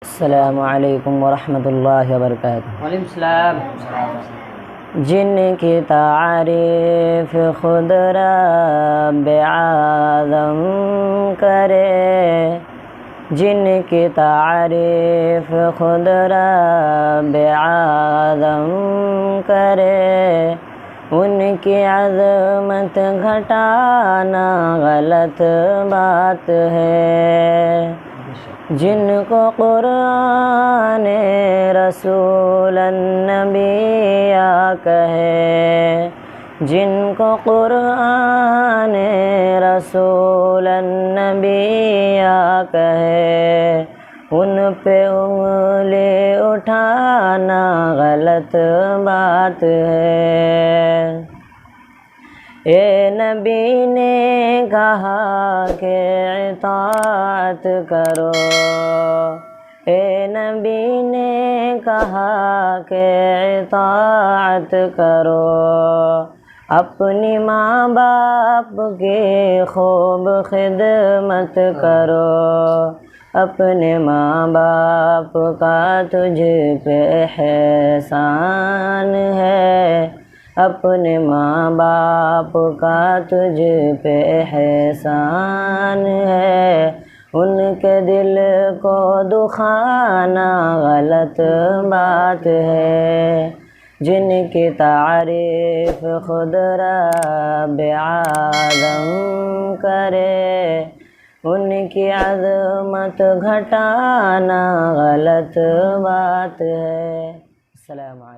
السلام علیکم ورحمۃ اللہ وبرکاتہ۔ وعلیکم السلام۔ جن کی تعریف خود رب اعظم کرے، جن کی تعریف خود رب اعظم کرے، ان کی عظمت گھٹانا غلط بات ہے۔ جن کو قرآن رسول النبی کہے، جن کو قرآن رسول النبی کہے، ان پہ انگلی اٹھانا غلط بات ہے۔ اے نبی نے کہا کہ اطاعت کرو، اے نبی نے کہا کہ اطاعت کرو، اپنی ماں باپ کی خوب خدمت کرو، اپنے ماں باپ کا تجھ پہ احسان ہے، اپنے ماں باپ کا تجھ پہ احسان ہے، ان کے دل کو دکھانا غلط بات ہے۔ جن کی تعریف خود رب اعظم کرے، ان کی عظمت گھٹانا غلط بات ہے۔ السلام علیکم۔